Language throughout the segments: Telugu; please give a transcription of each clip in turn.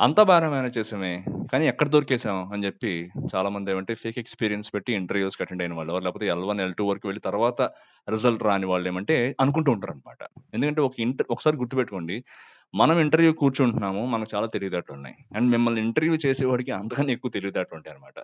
అంతా బానే మేనేజ్ చేసామే. కానీ ఎక్కడ దొరికేసాం అని జెప్పి చాలామంది ఏమంటే ఫేక్ ఎక్స్‌పీరియన్స్ పెట్టి ఇంటర్‌వ్యూస్‌కి అటెండ్ అయిన వాళ్ళు, లేకపోతే ఎల్1, ఎల్2 వరకు వెళ్లి తర్వాత రిజల్ట్ రాని వాళ్ళేమంటే అనుకుంటూ ఉంటారనమాట. ఎందుకంటే ఒకసారి గుర్తుపెట్టుకోండి. మనం ఇంటర్‌వ్యూ కూర్చుంటున్నాము. మనకు చాలా తెలివితేటలున్నాయి. అండ్ మిమ్మల్ని ఇంటర్‌వ్యూ చేసేవాడికి అంతకన్నా ఎక్కువ తెలివితేటలుంటాయనమాట.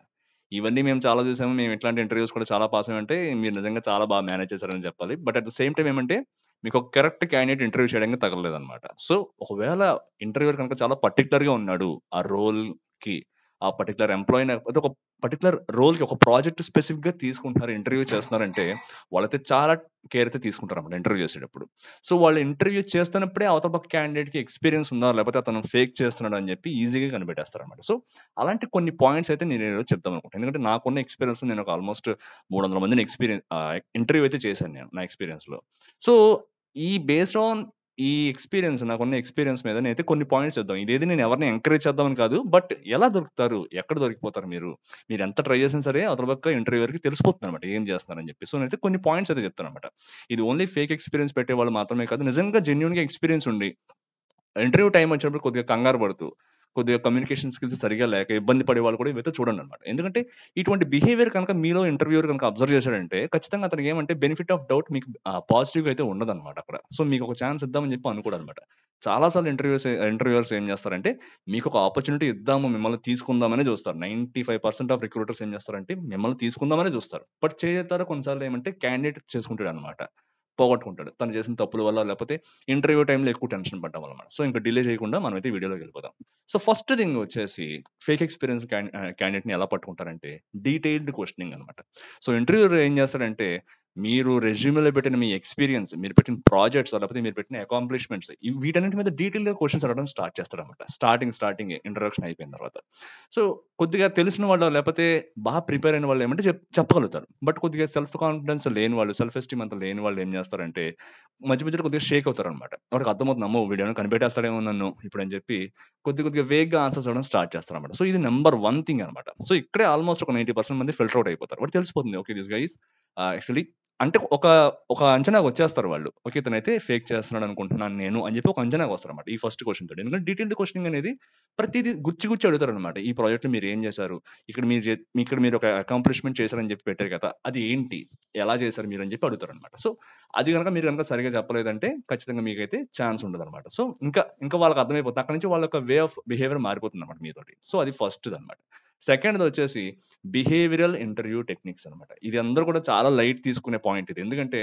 ఇవన్నీ మేము చాలా చూసాము. మేము ఇట్లాంటి ఇంటర్‌వ్యూస్ కూడా చాలా పాస్ అయ్యామంటే మీరు నిజంగా చాలా బాగా మేనేజ్ చేశారని చెప్పాలి. But at the same time ఏమంటే మీకు ఒక కరెక్ట్ క్యాండిడేట్ ఇంటర్వ్యూ చేయడానికి తగలలేదనమాట. సో, ఒకవేళ ఇంటర్వ్యూయర్ కనుక చాలా పర్టిక్యులర్‌గా ఉన్నాడు. ఆ రోల్‌కి, ఆ పర్టిక్యులర్ ఎంప్లాయీ లేకపోతే ఒక పర్టిక్యులర్ రోల్‌కి ఒక ప్రాజెక్ట్ స్పెసిఫిక్‌గా తీసుకుంటున్నారు, ఇంటర్వ్యూ చేస్తున్నారంటే వాళ్ళైతే చాలా కేర్ అయితే తీసుకుంటారన్నమాట ఇంటర్వ్యూ చేసేటప్పుడు. సో, వాళ్ళు ఇంటర్వ్యూ చేస్తున్నప్పుడే అవతల పక్క క్యాండిడేట్‌కి ఎక్స్‌పీరియన్స్ ఉందా? లేకపోతే అతను ఫేక్ చేస్తున్నాడా అని చెప్పి ఈజీగా కనిపెట్టేస్తారన్నమాట. సో, అలాంటి కొన్ని పాయింట్స్ అయితే నేను ఈరోజు చెప్దామనుకుంటున్నాను. ఎందుకంటే నాకున్న ఎక్స్‌పీరియన్స్ నేను ఒక ఆల్‌మోస్ట్ 300 మందిని ఇంటర్వ్యూ అయితే చేశాను నేను నా ఎక్స్‌పీరియన్స్‌లో. సో, ఈ బేస్డ్ ఆన్ ఈ ఎక్స్‌పీరియన్స్ నాకున్న ఎక్స్‌పీరియన్స్ మీద నేనైతే కొన్ని పాయింట్స్ చెప్దాం. ఇదేది నేను ఎవరిని ఎంకరేజ్ చేద్దామని కాదు. బట్ ఎలా దొరుకుతారు? ఎక్కడ దొరికిపోతారు మీరు? మీరెంత ట్రై చేసినా సరే అవతల పక్క ఇంటర్వ్యూయర్‌కి తెలిసిపోతుందనమాట ఏం చేస్తున్నారని చెప్పి. సో, నేనైతే కొన్ని పాయింట్స్ అయితే చెప్తాననమాట. ఇది ఓన్లీ ఫేక్ ఎక్స్‌పీరియన్స్ పెట్టేవాళ్ళు మాత్రమే కాదు. నిజంగా జెన్యూన్‌గా ఎక్స్‌పీరియన్స్ ఉండి ఇంటర్వ్యూ టైమ్ వచ్చినప్పుడు కొద్దిగా కంగారు పడుతూ, కొద్దిగా కమ్యూనికేషన్ స్కిల్స్ సరిగ్గా లేక ఇబ్బంది పడే వాళ్ళు కూడా ఇవైతే చూడండనమాట. ఎందుకంటే ఇటువంటి బిహేవియర్ కనుక మీలో ఇంటర్వ్యూయర్ కనుక అబ్జర్వ్ చేశాడంటే ఖచ్చితంగా అతనికి ఏమంటే బెనిఫిట్ ఆఫ్ డౌట్ మీకు పాజిటివ్‌గా అయితే ఉండదనమాట అక్కడ. సో, మీకొక ఛాన్స్ ఇద్దామని చెప్పి అనుకోడనమాట. చాలా సార్లు ఇంటర్వ్యూయర్స్ ఏం చేస్తారంటే మీకొక ఆపర్చునిటీ ఇద్దాము, మిమ్మల్ని తీసుకుందామనే చూస్తారు. 95% ఆఫ్ రిక్రూటర్స్ ఏం చేస్తారంటే మిమ్మల్ని తీసుకుందామనే చూస్తారు. బట్ చేతారు కొన్నిసార్లు ఏమంటే క్యాండిడేట్ చేసుకుంటాడనమాట. పోగొట్టుకుంటాడు. తను చేసిన తప్పుల వల్ల లేకపోతే ఇంటర్వ్యూ టైమ్‌లో ఎక్కువ టెన్షన్ పడ్డం వల్లమాట. సో, ఇంక డిలే చేయకుండా మనమైతే వీడియోలోకెళ్ళిపోదాం. సో, ఫస్ట్ థింగ్ వచ్చేసి ఫేక్ ఎక్స్‌పీరియన్స్ క్యాండిడేట్‌ని ఎలా పట్టుకుంటారంటే డీటెయిల్డ్ క్వెషనింగ్ అనమాట. సో, ఇంటర్వ్యూయర్ ఏం చేస్తాడంటే మీరు రెజ్యూమ్‌లో పెట్టిన మీ ఎక్స్‌పీరియన్స్, మీరు పెట్టిన ప్రాజెక్ట్స్ లేకపోతే మీరు పెట్టిన అకాంప్లిష్‌మెంట్స్ వీటన్నిటి మీద డీటెయిల్‌గా క్వెషన్స్ అడగడం స్టార్ట్ చేస్తాడనమాట. స్టార్టింగే ఇంట్రడక్షన్ అయిపోయిన తర్వాత. సో, కొద్దిగా తెలిసిన వాళ్ళు లేపోతే ప్రిపేర్ అయిన వాళ్ళు ఏమంటే చెప్పగలుగుతారు. బట్ కొద్దిగా సెల్ఫ్ కాన్ఫిడెన్స్ లేని వాళ్ళు, సెల్ఫ్ ఎస్టీమ్ అంత లేని వాళ్ళు ఏం చేస్తారంటే మధ్య మధ్యలో కొద్దిగా షేక్ అవుతారనమాట. వాడికి అర్థమవుతుంది అమ్మో! వీడేమైనా కనిపెట్టేస్తాడేమో నన్ను ఇప్పుడని చెప్పి కొద్దిగా వేగ్‌గా ఆన్సర్స్ ఇవ్వడం స్టార్ట్ చేస్తారనమాట. సో, ఇది నంబర్ 1 థింగ్ అనమాట. సో, ఇక్కడే ఆల్‌మోస్ట్ ఒక 90% మంది ఫిల్టర్ ఔట్ అయిపోతారు. వాడికి తెలిసిపోతుంది. Okay. This guy is actually అంటే ఒక అంచనాకొచ్చేస్తారు వాళ్ళు. ఓకే. ఇతనైతే ఫేక్ చేస్తున్నాడు అనుకుంటున్నాను నేను అని చెప్పి ఒక అంచనాకొస్తారనమాట. ఈ ఫస్ట్ క్వెషన్ తోటి. ఎందుకంటే డీటెయిల్డ్ క్వెషనింగ్ అనేది ప్రతీదీ గుచ్చి అడుగుతారనమాట. ఈ ప్రాజెక్ట్‌లో మీరేం చేశారు? ఇక్కడ మీరు ఒక అకాంప్లిష్‌మెంట్ చేశారని చెప్పి పెట్టారు కదా! అది ఏంటి? ఎలా చేశారు మీరు అని చెప్పి అడుగుతారనమాట. సో, అది గనక మీరు గనక సరిగ్గా చెప్పలేదంటే ఖచ్చితంగా మీకైతే ఛాన్స్ ఉండదనమాట. సో, ఇంకా వాళ్ళకి అర్థమైపోతుంది. అక్కడి నుంచి వాళ్ళ యొక్క వే ఆఫ్ బిహేవియర్ మారిపోతుందనమాట మీతోటి. సో, అది ఫస్ట్‌దనమాట. సెకండ్‌దొచ్చేసి బిహేవియరల్ ఇంటర్వ్యూ టెక్నిక్స్ అనమాట. ఇది అందరూ కూడా చాలా లైట్ తీసుకునే పాయింట్ ఇది. ఎందుకంటే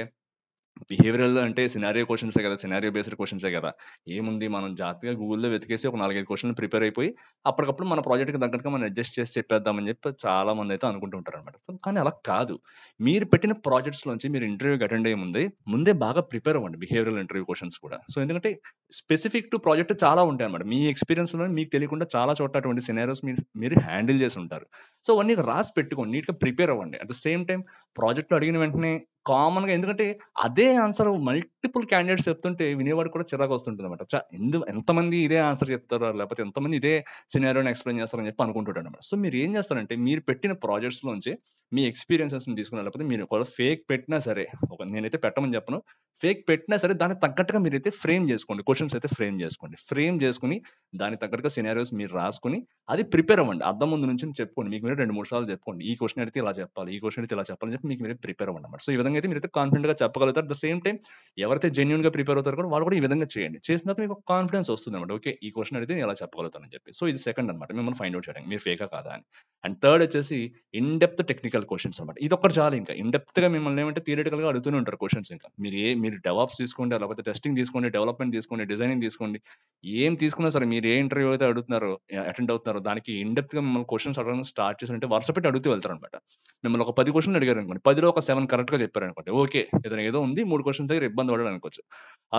బిహేవియరల్ అంటే సినారియో క్వెషన్సే కదా! సినారియో బేస్డ్ క్వెషన్సే కదా! ఏముంది మనం జాగ్రత్తగా గూగుల్‌లో వెతికేసి ఒక 4, 5 క్వెషన్‌లు ప్రిపేర్ అయిపోయి అప్పటికప్పుడు మన ప్రాజెక్ట్‌కి తగ్గట్టుగా మనం అడ్జస్ట్ చేసి చెప్పేద్దామని చెప్పి చాలా మందైతే అనుకుంటూ ఉంటారనమాట. సో, కానీ అలా కాదు. మీరు పెట్టిన ప్రాజెక్ట్స్‌లోంచి మీరు ఇంటర్వ్యూకి అటెండ్ అయ్యే ముందే బాగా ప్రిపేర్ అవ్వండి బిహేవియరల్ ఇంటర్వ్యూ క్వెషన్స్ కూడా. సో, ఎందుకంటే స్పెసిఫిక్ టు ప్రాజెక్ట్ చాలా ఉంటాయన్నమాట. మీ ఎక్స్‌పీరియన్స్‌లోనే మీకు తెలియకుండా చాలా చోట్ల అటువంటి సినారియోస్ మీరు హ్యాండిల్ చేసి ఉంటారు. సో, అవన్నీ రాసి పెట్టుకోండి. నీట్‌గా ప్రిపేర్ అవ్వండి. అట్ ద సేమ్ టైమ్ ప్రాజెక్ట్‌లో అడిగిన వెంటనే కామన్‌గా ఎందుకంటే అదే ఆన్సర్ మల్టిపుల్ క్యాండిడేట్స్ చెప్తుంటే వినేవాడికి కూడా చిరాకొస్తుంటదనమాట. ఎంతమంది ఇదే ఆన్సర్ చెప్తారా? లేకపోతే ఎంతమంది ఇదే సినారియోని ఎక్స్‌ప్లెయిన్ చేస్తారని చెప్పి అనుకుంటుంటాడనమాట. సో, మీరేం చేస్తారంటే మీరు పెట్టిన ప్రాజెక్ట్స్‌లోంచి మీ ఎక్స్‌పీరియన్సెస్‌ని తీసుకొని లేకపోతే మీరు ఒకవేళ ఫేక్ పెట్టినా సరే, నేనైతే పెట్టమని చెప్పను. ఫేక్ పెట్టినా సరే దానికి తగ్గట్టుగా మీరైతే ఫ్రేమ్ చేసుకోండి. క్వెషన్స్ అయితే ఫ్రేమ్ చేసుకోండి. ఫ్రేమ్ చేసుకొని దానికి తగ్గట్టుగా సినారియోస్ మీరు రాసుకొని అది ప్రిపేర్ అవ్వండి. అద్దం ముందు నుంచొని చెప్పుకోండి. మీకు మీరే 2, 3 సార్లు చెప్పుకోండి. ఈ క్వెషన్ అడిగితే ఇలా చెప్పాలి. ఈ క్వెషన్ అడిగితే ఇలా చెప్పాలని చెప్పి మీకు మీరే ప్రిపేర్ అవ్వండన్నమాట. సో, ఈ విధంగా అయితే మీరైతే కాన్ఫిడెంట్‌గా చెప్పగలుగుతారు. అట్ ద సేమ్ టైమ్ ఎవరైతే జెన్యూన్‌గా ప్రిపేర్ అవుతారో కూడా వాళ్ళు కూడా ఈ విధంగా చేయండి. చేసిన తర్వాత మీకు ఒక కాన్ఫిడెన్స్ వస్తుందన్నమాట. ఓకే. ఈ క్వెషన్ అడిగితే నేను ఇలా చెప్పగలుగుతానని చెప్పి. సో, ఇది సెకండ్ అన్నమాట. మిమ్మల్ని ఫైండ్ ఔట్ చేయడానికి. మీరు ఫేకా కాదా అని. అండ్ థర్డ్ వచ్చేసి ఇన్ డెప్త్ టెక్నికల్ క్వెషన్స్ అన్నమాట. ఇదొక్కటి చాలు ఇంకా. ఇన్ డెప్త్‌గా మిమ్మల్ని ఏమంటే థియరిటికల్‌గా అడుగుతూనే ఉంటారు క్వెషన్స్ ఇంకా. మీరు డెవాప్స్ తీసుకోండి, లేకపోతే టెస్టింగ్ తీసుకోండి, డెవలప్‌మెంట్ తీసుకోండి, డిజైనింగ్ తీసుకోండి. ఏం తీసుకున్నా సరే మీరు ఏ ఇంటర్వ్యూ అయితే అడుగుతున్నారో, అటెండ్ అవుతున్నారో దానికి ఇన్ డెప్త్‌గా మిమ్మల్ని క్వెషన్స్ అడగడం స్టార్ట్ చేసారంటే వరుస పెట్టి అడుగుతూ వెళ్తారన్నమాట. మిమ్మల్ని ఒక 10 క్వెషన్‌లు అడిగారనుకోండి. 10లో ఒక 7 కరెక్ట్‌గా చెప్పారనుకోండి. ఓకే. ఇతను ఏదో ఉంది 3 క్వెషన్స్ దగ్గర ఇబ్బంది పడ్డాడు అనుకోవచ్చు.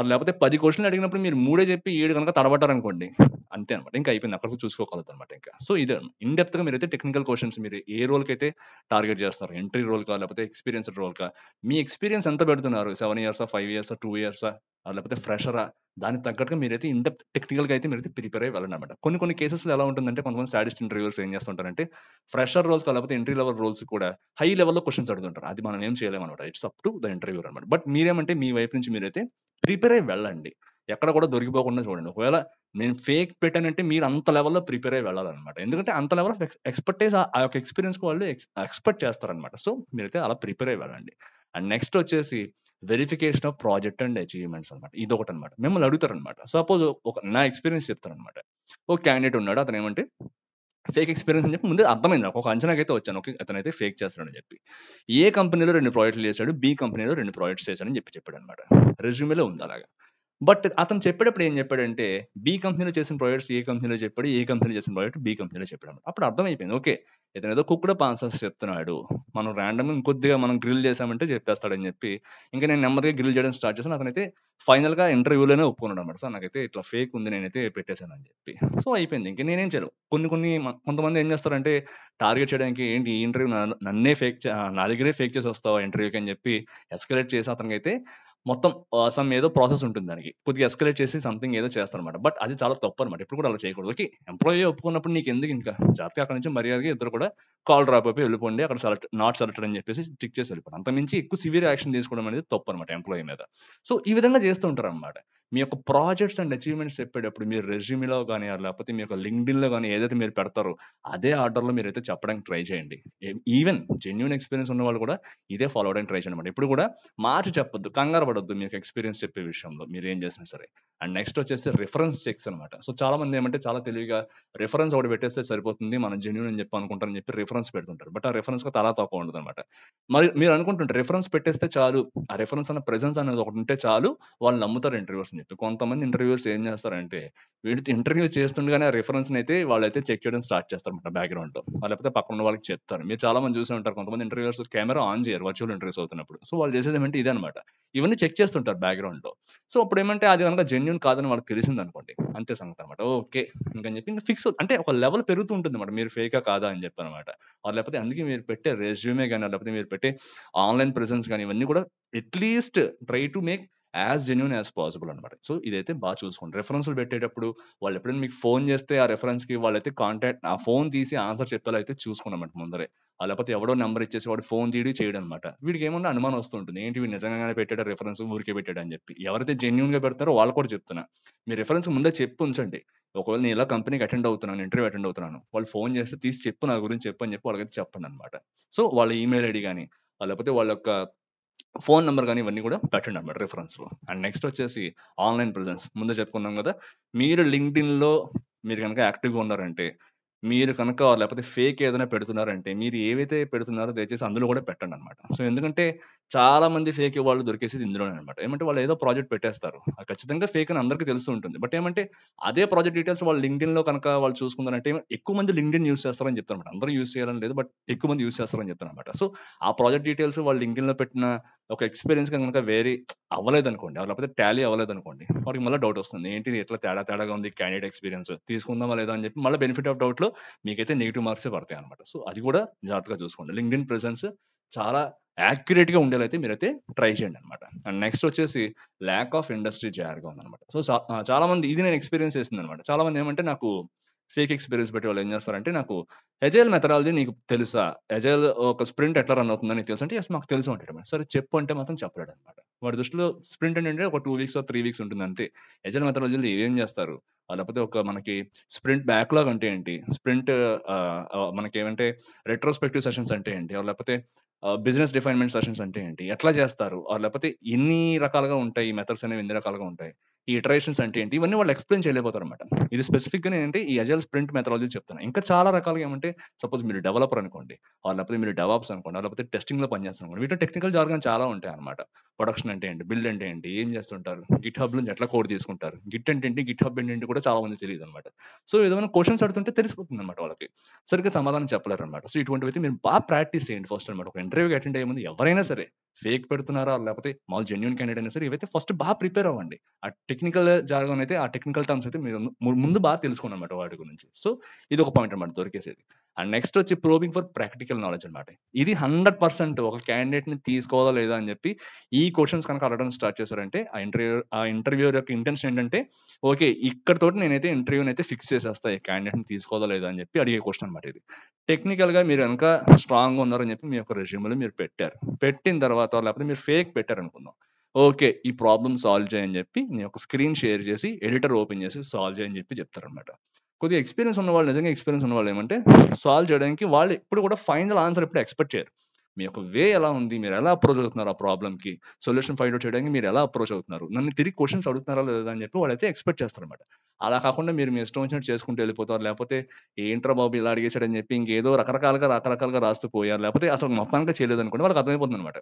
లేకపోతే 10 క్వెషన్‌లు అడిగినప్పుడు మీరు 3 చెప్పి 7 గనుక తడబడ్డారనుకోండి. అంతే అన్నమాట. ఇంకా అయిపోయింది. అక్కడితో చూసుకోగలుగుతారన్నమాట ఇంకా. సో, ఇదే ఇన్ డెప్త్‌గా మీరైతే టెక్నికల్ క్వెషన్స్ మీరు ఏ రోల్‌కైతే టార్గెట్ చేస్తున్నారు. ఎంట్రీ రోల్‌కా లేకపోతే ఎక్స్‌పీరియన్స్‌డ్ రోల్‌కా మీ ఎక్స్‌పీరియన్స్ ఎంత పెడుతున్నారు? 7 ఇయర్సా? 5 ఇయర్సా? 2 ఇయర్సా? లేకపోతే ఫ్రెషరా? దానికి తగ్గట్టుగా మీరైతే ఇన్ డెప్త్ టెక్నికల్‌గా అయితే మీరైతే ప్రిపేర్ అయ్యి వెళ్ళండన్నమాట. కొన్ని కేసెస్‌లో ఎలా ఉంటుందంటే కొంతమంది సాడిస్ట్ ఇంటర్వ్యూయర్స్ ఏం చేస్తుంటారంటే ఫ్రెషర్ రోల్స్‌కా లేకపోతే ఎంట్రీ లెవెల్ రోల్స్ కూడా హై లెవెల్‌లో క్వెషన్స్ అడుగుతుంటారు. అది మనం ఏం చేయలేమన్నమాట. It's up to the interviewer అన్నమాట. బట్ మీరేమంటే మీ వైపు నుంచి మీరైతే ప్రిపేర్ అయ్యి వెళ్ళండి. ఎక్కడ కూడా దొరికిపోకుండా చూడండి. ఒకవేళ నేను ఫేక్ పెట్టానంటే మీరు అంత లెవెల్‌లో ప్రిపేర్ అయ్యి వెళ్ళాలన్నమాట. ఎందుకంటే అంత లెవెల్ ఆఫ్ ఎక్స్‌పర్టైజ్ ఆ యొక్క ఎక్స్‌పీరియన్స్‌కి వాళ్ళు ఎక్స్‌పెక్ట్ చేస్తారన్నమాట. సో, మీరైతే అలా ప్రిపేర్ అయ్యి వెళ్ళండి. అండ్ నెక్స్ట్ వచ్చేసి verification of project and achievements అన్నమాట. ఇదొకటన్నమాట. మిమ్మల్ని అడుగుతారన్నమాట. సపోజ్ నా ఎక్స్‌పీరియన్స్ చెప్తానన్నమాట. ఒక క్యాండిడేట్ ఉన్నాడు. అతనేమంటే ఫేక్ ఎక్స్‌పీరియన్స్ అని చెప్పి ముందే అర్థమైంది నాకు. ఒక అంచనాకైతే వచ్చాను. ఓకే. అతనైతే ఫేక్ చేస్తున్నాడని చెప్పి. ఏ కంపెనీలో 2 ప్రాజెక్టులు చేశాడు. బి కంపెనీలో 2 ప్రాజెక్ట్స్ చేశాడని చెప్పాడన్నమాట. రెజ్యూమేలో ఉంది అలాగా. బట్ అతను చెప్పేటప్పుడు ఏం చెప్పాడంటే, బి కంపెనీలో చేసిన ప్రాజెక్ట్స్ ఏ కంపెనీలో చెప్పాడు. ఏ కంపెనీలో చేసిన ప్రాజెక్ట్ బి కంపెనీలో చెప్పాడన్నమాట. అప్పుడు అర్థమైపోయింది. ఓకే. ఇతనేదో కుక్డ్ అప్ ఆన్సర్స్ చెప్తున్నాడు. మనం రాండమ్‌గా ఇంకొద్దిగా మనం గ్రిల్ చేసామంటే చెప్పేస్తాడని చెప్పి, ఇంకా నేను నెమ్మదిగా గ్రిల్ చేయడం స్టార్ట్ చేశాను. అతనైతే ఫైనల్‌గా ఇంటర్వ్యూలోనే ఒప్పుకున్నాడన్నమాట. సార్ నాకైతే ఇట్లా ఫేక్ ఉంది. నేనైతే పెట్టేసానని చెప్పి. సో, అయిపోయింది. ఇంక నేనేం చేయలేను. కొన్ని కొంతమంది ఏం చేస్తారంటే టార్గెట్ చేయడానికి ఏంటి ఈ ఇంటర్వ్యూ నన్నే నా దగ్గరే ఫేక్ చేసి వస్తావా ఇంటర్వ్యూకి అని చెప్పి ఎస్కలేట్ చేసి అతనికైతే మొత్తం సమ్ ఏదో ప్రాసెస్ ఉంటుంది దానికి. కొద్దిగా ఎస్కలేట్ చేసి సంథింగ్ ఏదో చేస్తారన్నమాట. బట్ అది చాలా తప్పన్నమాట. ఎప్పుడు కూడా అలా చేయకూడదు. ఓకే. ఎంప్లాయీ ఒప్పుకున్నప్పుడు నీకెందుకు ఇంకా జాగ్రత్తగా అక్కడి నుంచి మర్యాదగా ఇద్దరు కూడా కాల్ డ్రాప్ అయిపోయి వెళ్ళిపోండి. అక్కడ నాట్ సెలెక్టెడ్ అని చెప్పేసి టిక్ చేసి వెళ్ళిపోండి. అంతకుమించి ఎక్కువ సివియర్ యాక్షన్ తీసుకోవడం అనేది తప్పన్నమాట ఎంప్లాయీ మీద. సో, ఈ విధంగా చేస్తూ ఉంటారన్నమాట. మీ యొక్క ప్రాజెక్ట్స్ అండ్ అచీవ్‌మెంట్స్ చెప్పేటప్పుడు మీరు రెజ్యూమ్‌లో గాని, లేకపోతే మీ యొక్క లింక్డ్ఇన్‌లో గాని ఏదైతే మీరు పెడతారో అదే ఆర్డర్‌లో మీరైతే చెప్పడానికి ట్రై చేయండి. ఈవెన్ జెన్యూన్ ఎక్స్‌పీరియన్స్ ఉన్నవాళ్ళు కూడా ఇదే ఫాలో అవ్వడానికి ట్రై చేయండి అన్నమాట. ఎప్పుడు కూడా మార్చి చెప్పొద్దు. కంగారు పడొద్దు మీకు ఎక్స్‌పీరియన్స్ చెప్పే విషయంలో మీరేం చేసినా సరే. అండ్ నెక్స్ట్ వచ్చేసి రిఫరెన్స్ చెక్స్ అన్నమాట. సో, చాలా మంది ఏమంటే చాలా తెలివిగా రిఫరెన్స్ ఒకటి పెట్టేస్తే సరిపోతుంది. మనం జెన్యూన్ అని చెప్పి అనుకుంటారని చెప్పి రిఫరెన్స్ పెడుతుంటారు. బట్ ఆ రిఫరెన్స్‌కి తలా తోక ఉండదన్నమాట. మరి మీరు అనుకుంటుంటారు రిఫరెన్స్ పెట్టేస్తే చాలు. ఆ రిఫరెన్స్ అన్న ప్రెజెన్స్ అనేది ఒకటి ఉంటే చాలు వాళ్ళు నమ్ముతారు ఇంటర్వ్యూవర్స్ అని చెప్పి. కొంతమంది ఇంటర్వ్యూవర్స్ ఏం చేస్తారంటే వీడితో ఇంటర్వ్యూ చేస్తుండగానే ఆ రిఫరెన్స్‌ని అయితే వాళ్ళైతే చెక్ చేయడం స్టార్ట్ చేస్తారన్నమాట బ్యాక్‌గ్రౌండ్‌లో. లేకపోతే పక్కన ఉన్న వాళ్ళకి చెప్తారు. మీరు చాలా మంది చూసే ఉంటారు. కొంతమంది ఇంటర్వ్యూవర్స్ కెమెరా ఆన్ చేయరు వర్చువల్ ఇంటర్వ్యూస్ అవుతున్నప్పుడు. సో, వాళ్ళు చేసేది ఏమంటే ఇదే అన్నమాట. ఇవన్నీ చెక్ చేస్తుంటారు బ్యాక్‌గ్రౌండ్‌లో. సో, అప్పుడేమంటే అది గనుక జెన్యూన్ కాదని వాళ్ళకి తెలిసిందనుకోండి. అంతే సంగతన్నమాట. ఓకే. ఇంకని చెప్పి ఇంక ఫిక్స్ అంటే ఒక లెవెల్ పెరుగుతూ ఉంటుందన్నమాట. మీరు ఫేకా కాదా అని చెప్పనమాట. లేకపోతే అందుకే మీరు పెట్టే రెజ్యూమే గాని, లేకపోతే మీరు పెట్టే ఆన్‌లైన్ ప్రెజెన్స్ గాని ఇవన్నీ కూడా at least try to make as genuine as possible అన్నమాట. సో, ఇదైతే చూసుకోండి. రిఫరెన్స్‌లు పెట్టేటప్పుడు వాళ్ళు ఎప్పుడైనా మీకు ఫోన్ చేస్తే ఆ రిఫరెన్స్‌కి వాళ్ళైతే ఆ ఫోన్ తీసి ఆన్సర్ చెప్పేలా అయితే చూసుకోండన్నమాట ముందరే. లేకపోతే ఎవడో నంబర్ ఇచ్చేసి వాడు ఫోన్ చేయడన్నమాట. వీడికేమన్నా అనుమానం వస్తూ ఉంటుంది. ఏంటి వీడు నిజంగానే పెట్టాడా రిఫరెన్స్ ఊరికే పెట్టాడా అని చెప్పి. ఎవరైతే జెన్యూన్‌గా పెడతారో వాళ్ళు కూడా చెప్తున్నా. మీ రిఫరెన్స్ ముందే చెప్పి ఉంచండి. ఒకవేళ నేను ఇలా కంపెనీకి అటెండ్ అవుతున్నాను, ఇంటర్వ్యూ అటెండ్ అవుతున్నాను. వాళ్ళు ఫోన్ చేస్తే తీసి చెప్పు నా గురించి చెప్పు అని చెప్పి వాళ్ళకైతే చెప్పండన్నమాట. సో, వాళ్ళ ఈమెయిల్ ఐడీ గాని, లేకపోతే వాళ్ళ యొక్క ఫోన్ నంబర్ గాని ఇవన్నీ కూడా పెట్టండన్నమాట రిఫరెన్స్‌లో. అండ్ నెక్స్ట్ వచ్చేసి ఆన్‌లైన్ ప్రెజెన్స్. ముందే చెప్పుకున్నాం గదా! మీరు లింక్డ్ఇన్‌లో మీరు గనక యాక్టివ్‌గా ఉన్నారంటే, మీరు కనుక లేకపోతే ఫేక్ ఏదైనా పెడుతున్నారంటే, మీరు ఏవైతే పెడుతున్నారో దయచేసి అందులో కూడా పెట్టండన్నమాట. సో, ఎందుకంటే చాలా మంది ఫేక్ వాళ్ళు దొరికేసేది ఇందులోనే అన్నమాట. ఏమంటే వాళ్ళు ఏదో ప్రాజెక్ట్ పెట్టేస్తారు. అది ఖచ్చితంగా ఫేక్ అని అందరికీ తెలుస్తూ ఉంటుంది. బట్ ఏమంటే అదే ప్రాజెక్ట్ డీటెయిల్స్ వాళ్ళు లింక్డ్ఇన్‌లో కనుక వాళ్ళు చూసుకున్నారంటే ఎక్కువ మంది లింక్డ్ఇన్ యూజ్ చేస్తారని చెప్తారన్నమాట. అందరూ యూజ్ చేయాలని లేదు. బట్ ఎక్కువ మంది యూజ్ చేస్తారని చెప్తారన్నమాట. సో, ఆ ప్రాజెక్ట్ డీటెయిల్స్ వాళ్ళు లింక్డ్ఇన్‌లో పెట్టిన ఒక ఎక్స్‌పీరియన్స్ గనుక వేరీ అవ్వలేదనుకోండి, లేకపోతే టాలీ అవ్వలేదనుకోండి, వాడికి మళ్ళా డౌట్ వస్తుంది. ఏంటిది ఎట్లా తేడాగా ఉంది క్యాండిడేట్ ఎక్స్‌పీరియన్స్ తీసుకుందామా లేదా అని చెప్పి మళ్ళా బెనిఫిట్ ఆఫ్ డౌట్‌లో మీకైతే నెగెటివ్ మార్క్సే పడతాయన్నమాట. సో, అది కూడా జాగ్రత్తగా చూసుకోండి. లింక్డ్ఇన్ ప్రెజెన్స్ చాలా యాక్యురేట్‌గా ఉండేలైతే మీరైతే ట్రై చేయండన్నమాట. అండ్ నెక్స్ట్ వచ్చేసి ల్యాక్ ఆఫ్ ఇండస్ట్రీ జార్గాన్ ఉందన్నమాట. సో, చాలా మంది ఇది నేను ఎక్స్‌పీరియన్స్ చేసిందన్నమాట. చాలా మంది ఏమంటే నాకు ఫేక్ ఎక్స్‌పీరియన్స్ పెట్టి వాళ్ళు ఏం చేస్తారంటే నాకు ఎజైల్ మెథడాలజీ నీకు తెలుసా? ఎజైల్ ఒక స్ప్రింట్ ఎట్లా రన్ అవుతుందో నీకు తెలుసా? అంటే యెస్ మాకు తెలుసు అంటాడు. సరే చెప్పు అంటే మాత్రం చెప్పలేడన్నమాట. వాడి దృష్టిలో స్ప్రింట్ ఏంటంటే ఒక 2 వీక్స్ 3 వీక్స్ ఉంటుంది అంతే. ఎజైల్ మెథడాలజీలో ఏమేం చేస్తారు? లేకపోతే మనకి స్ప్రింట్ బ్యాక్‌లాగ్ అంటే ఏంటి? స్ప్రింట్ మనకేమంటే రెట్రోస్పెక్టివ్ సెషన్స్ అంటే ఏంటి? లేకపోతే బిజినెస్ డిఫైన్‌మెంట్ సెషన్స్ అంటే ఏంటి? ఎట్లా చేస్తారు? లేకపోతే ఎన్ని రకాలుగా ఉంటాయి? ఈ మెథడ్స్ అనేవి ఎన్ని రకాలుగా ఉంటాయి? ఈ ఇటరేషన్స్ అంటే ఏంటి? ఇవన్నీ వాళ్ళు ఎక్స్‌ప్లెయిన్ చేయలేకపోతారన్నమాట. ఇది స్పెసిఫిక్‌గా నేనంటే ఈ అజైల్ స్ప్రింట్ మెథడాలజీ చెప్తున్నా. ఇంకా చాలా రకాలుగా ఏమంటే సపోజ్ మీరు డెవలపర్ అనుకోండి. లేకపోతే మీరు డెవాప్స్ అనుకోండి. లేకపోతే టెస్టింగ్‌లో పనిచేస్తారనుకోండి. వీటిలో టెక్నికల్ జార్గాన్ చాలా ఉంటాయన్నమాట. ప్రొడక్షన్ అంటే ఏంటి? బిల్డ్ అంటే ఏంటి? ఏం చేస్తుంటారు? గిట్‌హబ్ నుంచి ఎట్లా కోడ్ తీసుకుంటారు? గిట్ అంటే ఏంటి? గిట్‌హబ్ అంటే ఏంటి కూడా చాలా మందికి తెలీదన్నమాట. సో, ఏదైనా క్వెషన్స్ అడుగుతుంటే తెలిసిపోతుందన్నమాట వాళ్ళకి. సరిగ్గా సమాధానం చెప్పలేరన్నమాట. సో, ఇటువంటివైతే మీరు ప్రాక్టీస్ చేయండి ఫస్ట్ అన్నమాట. ఒక ఇంటర్వ్యూకి అటెండ్ అయ్యే ముందు ఎవరైనా సరే ఫేక్ పెడుతున్నారా? లేకపోతే మామూలు జెన్యూన్ క్యాండిడేట్ అయినా సరే ఇవైతే ఫస్ట్ ప్రిపేర్ అవ్వండి. ఆ టెక్నికల్ జార్గాన్ అయితే ఆ టెక్నికల్ టర్మ్స్ అయితే మీరు ముందు తెలుసుకోవాలన్నమాట వాటి గురించి. సో, ఇదొక పాయింట్ అన్నమాట దొరికేసేది. అండ్ నెక్స్ట్ వచ్చి ప్రోబింగ్ ఫర్ ప్రాక్టికల్ నాలెడ్జ్ అన్నమాట. ఇది 100% ఒక క్యాండిడేట్‌ని తీసుకోవాలా లేదా అని చెప్పి ఈ క్వెషన్స్ కనుక అడగడం స్టార్ట్ చేశారంటే ఆ ఇంటర్వ్యూయర్ యొక్క ఇంటెన్షన్ ఏంటంటే ఓకే. ఇక్కడితోటి నేనైతే ఇంటర్వ్యూనైతే ఫిక్స్ చేసేస్తా. ఈ క్యాండిడేట్‌ని తీసుకోవాలా లేదా అని చెప్పి అడిగే క్వెషన్ అన్నమాట ఇది. టెక్నికల్‌గా మీరు గనక స్ట్రాంగ్‌గా ఉన్నారని చెప్పి మీ యొక్క రెజ్యూమ్‌లో మీరు పెట్టారు. పెట్టిన తర్వాత లేకపోతే మీరు ఫేక్ పెట్టారనుకుందాం. ఓకే. ఈ ప్రాబ్లమ్ సాల్వ్ చేయని చెప్పి నీ యొక్క స్క్రీన్ షేర్ చేసి, ఎడిటర్ ఓపెన్ చేసి సాల్వ్ చేయని చెప్పి చెప్తారనమాట. కొద్దిగా ఎక్స్‌పీరియన్స్ ఉన్నవాళ్ళు, నిజంగా ఎక్స్‌పీరియన్స్ ఉన్నవాళ్ళు ఏమంటే సాల్వ్ చేయడానికి వాళ్ళు ఎప్పుడు కూడా ఫైనల్ ఆన్సర్ ఎప్పుడు ఎక్స్‌పెక్ట్ చేయరు. మీ యొక్క వే ఎలా ఉంది? మీరు ఎలా అప్రోచ్ అవుతున్నారు ఆ ప్రాబ్లమ్‌కి? సొల్యూషన్ ఫైండ్ ఔట్ చేయడానికి మీరు ఎలా అప్రోచ్ అవుతున్నారు? నన్ను తిరిగి క్వెషన్స్ అడుగుతున్నారా లేదా అని చెప్పి వాళ్ళైతే ఎక్స్‌పెక్ట్ చేస్తారనమాట. అలా కాకుండా మీరు మీ ఇష్టం వచ్చినట్టు చేసుకుంటూ వెళ్ళిపోతారు. లేకపోతే ఏంట్రా బాబు ఇలా అడిగేసాడని చెప్పి ఇంకేదో రకరకాలుగా రాస్తూ పోయారు. లేకపోతే అసలు మొత్తానికే చేయలేదనుకోండి వాళ్ళకి అర్థమైపోతుందనమాట.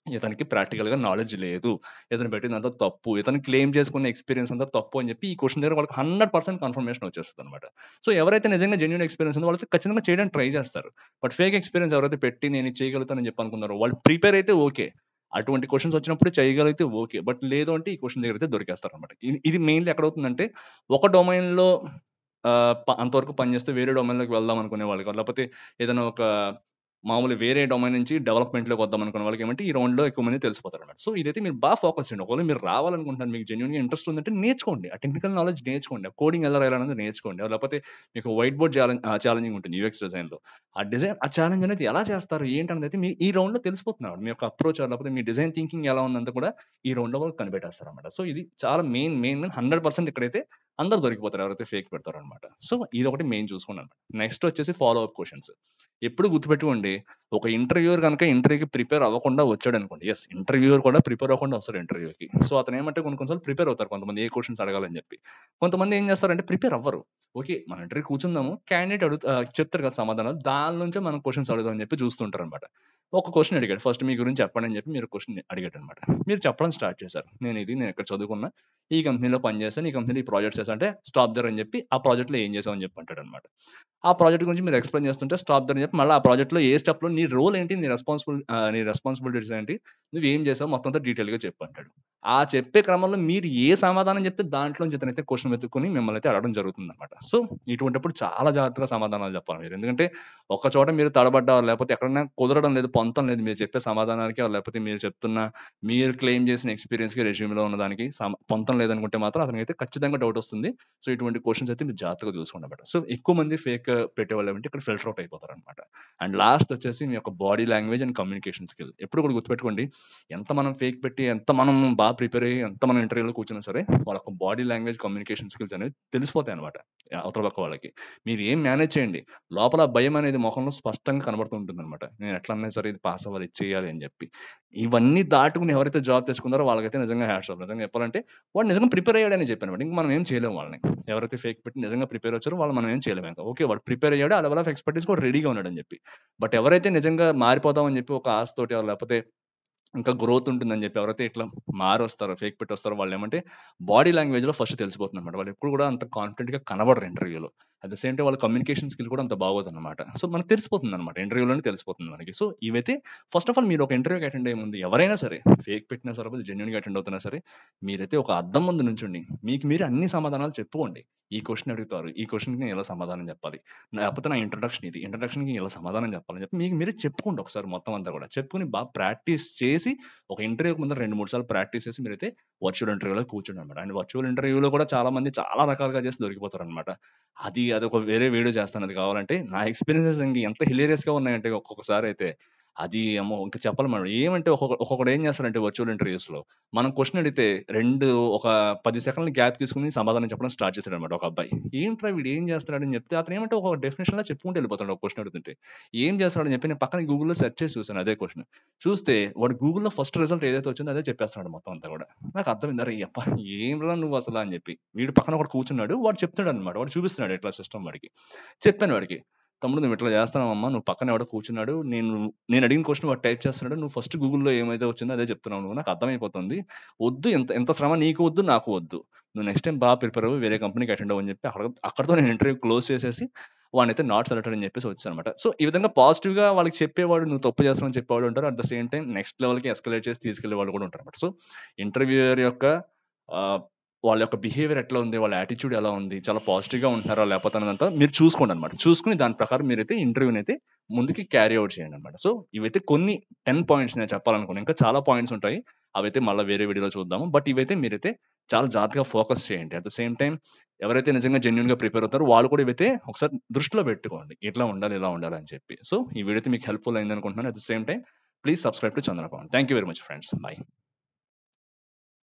ఇతనికి ప్రాక్టికల్‌గా నాలెడ్జ్ లేదు. ఇతను పెట్టిందంతా తప్పు. ఇతను క్లెయిమ్ చేసుకున్న ఎక్స్‌పీరియన్స్ అంతా తప్పు అని చెప్పి ఈ క్వెషన్ దగ్గర వాళ్ళకి 100% కన్ఫర్మేషన్ వచ్చేస్తదనమాట. సో, ఎవరైతే నిజంగా జెన్యూన్ ఎక్స్‌పీరియన్స్ ఉందో వాళ్ళైతే ఖచ్చితంగా చేయడానికి ట్రై చేస్తారు. బట్ ఫేక్ ఎక్స్‌పీరియన్స్ ఎవరైతే పెట్టి నేను ఇది చేయగలుగుతానని చెప్పి అనుకున్నారో వాళ్ళు ప్రిపేర్ అయితే ఓకే. అటువంటి క్వెషన్స్ వచ్చినప్పుడు చేయగలిగితే ఓకే. బట్ లేదు అంటే ఈ క్వెషన్ దగ్గర అయితే దొరికేస్తారనమాట. ఇది మెయిన్‌లీ ఎక్కడవుతుందంటే ఒక డొమైన్‌లో అంతవరకు పనిచేస్తే వేరే డొమైన్‌లోకి వెళ్దాం అనుకునే వాళ్ళకి, లేకపోతే ఏదైనా ఒక మామూలు వేరే డొమైన్ నుంచి డెవలప్‌మెంట్‌లోకి వద్దాం అనుకున్న వాళ్ళకేమంటే ఈ రౌండ్‌లో ఎక్కువ మంది తెలిసిపోతారన్నమాట. సో, ఇదైతే మీరు ఫోకస్ చేయండి. ఒకవేళ మీరు రావాలనుకుంటున్నారు, మీకు జెన్యూన్‌గా ఇంట్రెస్ట్ ఉందంటే నేర్చుకోండి. ఆ టెక్నికల్ నాలెడ్జ్ నేర్చుకోండి. ఆ కోడింగ్ ఎలా రాయాలనేది నేర్చుకోండి. లేకపోతే మీకు వైట్ బోర్డ్ ఛాలెంజింగ్ ఉంటుంది యూఎక్స్ డిజైన్‌లో. ఆ ఛాలెంజ్ అనేది ఎలా చేస్తారు? ఏంటనేదైతే మీ ఈ రౌండ్‌లో తెలిసిపోతుందన్నమాట. మీ యొక్క అప్రోచ్ లేకపోతే మీ డిజైన్ థింకింగ్ ఎలా ఉందంతా కూడా ఈ రౌండ్‌లో వాళ్ళు కనిపెట్టేస్తారన్నమాట. సో, ఇది చాలా మెయిన్ 100% ఇక్కడైతే అందరూ దొరికిపోతారు ఎవరైతే ఫేక్ పెడతారన్నమాట. సో, ఇదొకటి మెయిన్ చూసుకోండన్నమాట. నెక్స్ట్ వచ్చేసి ఫాలో అప్ క్వెషన్స్. ఎప్పుడు గుర్తుపెట్టుకోండి, ఒక ఇంటర్వ్యూయర్ గనక ఇంటర్వ్యూకి ప్రిపేర్ అవ్వకుండా వచ్చాడనుకోండి. యెస్, ఇంటర్వ్యూయర్ కూడా ప్రిపేర్ అవ్వకుండా వస్తాడు ఇంటర్వ్యూకి. సో, అతనేమంటే కొన్ని కొన్ని సార్లు ప్రిపేర్ అవుతారు కొంతమంది ఏ క్వెషన్స్ అడగాలని జెప్పి. కొంతమంది ఏం చేస్తారంటే ప్రిపేర్ అవ్వరు. ఓకే. మన ఇంటర్వ్యూకి కూర్చుందాము. క్యాండిడేట్ చెప్తారు కదా సమాధానాలు. దాని నుంచే మనం క్వెషన్స్ అడుగుదాం అని చెప్పి చూస్తుంటారనమాట. ఒక క్వెషన్ అడిగాడు. ఫస్ట్ మీ గురించి చెప్పండి అని చెప్పి మీరు క్వెషన్ అడిగాడనమాట. మీరు చెప్పడం స్టార్ట్ చేశారు. నేను ఇక్కడ చదువుకున్నా. ఈ కంపెనీలో పనిచేశాను. ఈ కంపెనీలో ఈ ప్రాజెక్ట్స్ చేశా అంటే స్టాప్ దేర్ అని చెప్పి ఆ ప్రాజెక్ట్‌లో ఏం చేసావు అని చెప్పి అంటాడనమాట. ఆ ప్రాజెక్ట్ గురించి మీరు ఎక్స్‌ప్లెయిన్ చేస్తుంటే స్టాప్ దేర్ అని చెప్పి మళ్ళీ ఆ ప్రాజెక్ట్‌లో ఏ స్టెప్‌లో నీ రోల్ ఏంటి? నీ రెస్పాన్సిబిలిటీస్ ఏంటి? నువ్వేం చేసావు మొత్తం అంతా డీటెయిల్‌గా చెప్పు అంటాడు. ఆ చెప్పే క్రమంలో మీరు ఏ సమాధానం చెప్తే దాంట్లోంచి ఇతనైతే క్వెషన్ వెతుక్కొని మిమ్మల్ని అయితే అడగడం జరుగుతుందనమాట. సో, ఇటువంటప్పుడు చాలా జాగ్రత్తగా సమాధానాలు చెప్పాలి మీరు. ఎందుకంటే ఒక చోట మీరు తడబడ్డారు, లేకపోతే ఎక్కడైనా కుదరడం లేదు, పొంతం లేదు మీరు చెప్పే సమాధానానికి, లేకపోతే మీరు క్లెయిమ్ చేసిన ఎక్స్‌పీరియన్స్‌కి, రెజ్యూమ్‌లో ఉన్నదానికి పొంతం లేదనుకుంటే మాత్రం అతనికైతే ఖచ్చితంగా డౌట్ వస్తుంది. సో, ఇటువంటి క్వెషన్స్ అయితే మీరు జాగ్రత్తగా చూసుకోండన్నమాట. సో, ఎక్కువ మంది ఫేక్ పెట్టేవాళ్ళు ఏమంటే ఇక్కడ ఫిల్టర్ అవుట్ అయిపోతారనమాట. అండ్ లాస్ట్ వచ్చేసి మీ యొక్క body language and communication skill. ఎప్పుడు కూడా గుర్తుపెట్టుకోండి, ఎంత మనం ఫేక్ పెట్టి, ఎంత మనం ప్రిపేర్ అయ్యి, ఎంత మనం ఇంటర్వ్యూలో కూర్చున్నా సరే, వాళ్ళ యొక్క బాడీ లాంగ్వేజ్, కమ్యూనికేషన్ స్కిల్స్ అనేవి తెలిసిపోతాయన్నమాట అవతల పక్క వాళ్ళకి. మీరు ఏం మేనేజ్ చేయండి, లోపల భయం అనేది మొఖంలో స్పష్టంగా కనబడుతూ ఉంటుందన్నమాట. నేను ఎట్లన్నా సరే ఇది పాస్ అవ్వాలి, ఇది చేయాలి అని చెప్పి. ఇవన్నీ దాటుకుని ఎవరైతే జాబ్ తెచ్చుకున్నారో వాళ్ళకైతే నిజంగా హ్యాట్స్ ఆఫ్. నిజంగా చెప్పాలంటే వాడు నిజంగా ప్రిపేర్ అయ్యాడని చెప్పానమాట. ఇంక మనం ఏం చేయలేము వాళ్ళని. ఎవరైతే ఫేక్ పెట్టి నిజంగా ప్రిపేర్ వచ్చారో వాళ్ళు మనం ఏం చేయలేము ఇంకా. ఓకే, వాడు ప్రిపేర్ అయ్యాడు, ఆ లెవెల్ ఆఫ్ ఎక్స్‌పర్టీస్ కూడా రెడీగా ఉన్నాడని చెప్పి. బట్ ఎవరైతే నిజంగా మారిపోదాం అని చెప్పి ఒక ఆశతోటి, లేకపోతే ఇంకా గ్రోత్ ఉంటుందని చెప్పి ఎవరైతే ఇట్లా మారొస్తారో, ఫేక్ పెట్టొస్తారో వాళ్ళేమంటే బాడీ లాంగ్వేజ్‌లో ఫస్ట్ తెలిసిపోతుందన్నమాట. వాళ్ళెప్పుడు కూడా అంత కాన్ఫిడెంట్‌గా కనబడరు ఇంటర్వ్యూలో. అట్ ద సేమ్ టైమ్ వాళ్ళ కమ్యూనికేషన్ స్కిల్ కూడా అంత బాగోదన్నమాట. సో, మనకు తెలిసిపోతుందన్నమాట. ఇంటర్వ్యూలోనే తెలిసిపోతుంది మనకి. సో, ఇవైతే ఫస్ట్ ఆఫ్ ఆల్ మీరు ఒక ఇంటర్వ్యూకి అటెండ్ అయ్యే ముందు ఎవరైనా సరే, ఫేక్ పెట్టినా సరే, జెన్యూన్‌గా అటెండ్ అవుతున్నా సరే, మీరైతే ఒక అద్దం ముందు నుంచోండి. మీకు మీరే అన్ని సమాధానాలు చెప్పుకోండి. ఈ క్వెషన్ అడుగుతారు. ఈ క్వెషన్‌కి నేను ఎలా సమాధానం చెప్పాలి? లేకపోతే నా ఇంట్రొడక్షన్ ఇది. ఇంట్రొడక్షన్‌కి ఇలా సమాధానం చెప్పాలని చెప్పి మీకు మీరే చెప్పుకోండి ఒకసారి మొత్తం అంతా కూడా. చెప్పుకొని ప్రాక్టీస్ చేసి ఒక ఇంటర్వ్యూకి ముందర 2, 3 సార్లు ప్రాక్టీస్ చేసి మీరైతే వర్చువల్ ఇంటర్వ్యూలో కూర్చోండనమాట. అండ్ వర్చువల్ ఇంటర్వ్యూలో కూడా చాలా మంది చాలా రకాలుగా చేసి దొరికిపోతారనమాట. అదొక వేరే వీడియో చేస్తాను అది కావాలంటే. నా ఎక్స్‌పీరియన్సెస్ ఇంక ఎంత హిలేరియస్‌గా ఉన్నాయంటే ఒక్కొక్కసారయితే అది అమ్మో! ఇంక చెప్పలేం మనం. ఏమంటే ఒక్కొక్కడు ఏం చేస్తాడంటే వర్చువల్ ఇంటర్వ్యూస్‌లో మనం క్వెషన్ అడిగితే ఒక 10 సెకన్లు గ్యాప్ తీసుకొని సమాధానం చెప్పడం స్టార్ట్ చేసాడనమాట ఒక అబ్బాయి. ఏంట్రా వీడు ఏం చేస్తున్నాడని చెప్తే అతనేమంటే ఒక డెఫినిషన్‌లా చెప్పుకుంటూ వెళ్ళిపోతాడు ఒక క్వెషన్ అడుగుతుంటే. ఏం చేస్తున్నాడని చెప్పి నేను పక్కన గూగుల్‌లో సెర్చ్ చేసి చూసాను అదే క్వెషన్. చూస్తే వాడు గూగుల్‌లో ఫస్ట్ రిజల్ట్ ఏదైతే వచ్చిందో అదే చెప్పేస్తున్నాడు మొత్తం అంతా కూడా. నాకు అర్థమైంది. అరె యబ్బా! ఏంరా నువ్వు అసల అని చెప్పి. వీడు పక్కన ఒకడు కూర్చున్నాడు. వాడు చెప్తున్నాడన్నమాట. వాడు చూపిస్తున్నాడు ఇట్లా సిస్టమ్ వాడికి. చెప్పాను వాడికి. తమ్ముడు నువ్వు ఇట్లా చేస్తున్నావమ్మా. నువ్వు పక్కన ఎవడో కూర్చున్నాడు. నేను అడిగిన క్వెషన్ వాడు టైప్ చేస్తున్నాడు. నువ్వు ఫస్ట్ గూగుల్‌లో ఏమైతే వచ్చిందో అదే చెప్తున్నావు నువ్వు. నాకు అర్థమైపోతుంది. వద్దు, ఇంత ఇంత శ్రమ నీకు వద్దు, నాకు వద్దు. నువ్వు నెక్స్ట్ టైమ్ ప్రిపేర్ అవ్వు. వేరే కంపెనీకి అటెండ్ అవ్వు అని చెప్పి అక్కడితో నేను ఇంటర్వ్యూ క్లోజ్ చేసేసి వాడినైతే నాట్ సెలెక్టెడ్ అని చెప్పేసి వచ్చానన్నమాట. సో, ఈ విధంగా పాజిటివ్‌గా వాళ్ళకి చెప్పేవాడు, నువ్వు తప్పు చేస్తున్నావు అని చెప్పేవాడు ఉంటారు. At the same time next లెవెల్‌కి ఎస్కలేట్ చేసి తీసుకెళ్ళే వాళ్ళు కూడా ఉంటారన్నమాట. సో, ఇంటర్వ్యూయర్ యొక్క ఆహ్, వాళ్ళ యొక్క బిహేవియర్ ఎట్లా ఉంది? వాళ్ళ యాటిట్యూడ్ ఎలా ఉంది? చాలా పాజిటివ్‌గా ఉంటున్నారా? లేకపోతే అన్నదంతా మీరు చూసుకోండన్నమాట. చూసుకొని దాని ప్రకారం మీరైతే ఇంటర్వ్యూనైతే ముందుకి క్యారీ ఔట్ చేయండన్నమాట. సో, ఇవైతే కొన్ని 10 పాయింట్స్ నేను చెప్పాలనుకున్నాను. ఇంకా చాలా పాయింట్స్ ఉంటాయి. అవైతే మళ్ళా వేరే వీడియోలో చూద్దాము. బట్ ఇవైతే మీరైతే చాలా జాగ్రత్తగా ఫోకస్ చేయండి. అట్ ద సేమ్ టైమ్ ఎవరైతే నిజంగా జెన్యూన్‌గా ప్రిపేర్ అవుతారో వాళ్ళు కూడా ఇవైతే ఒకసారి దృష్టిలో పెట్టుకోండి. ఇట్లా ఉండాలి, ఇలా ఉండాలి అని చెప్పి. సో, ఈ వీడియో అయితే మీకు హెల్ప్‌ఫుల్ అయిందనుకుంటున్నాను. At the same time please subscribe to Chandana Pavan. Thank you very much friends. By.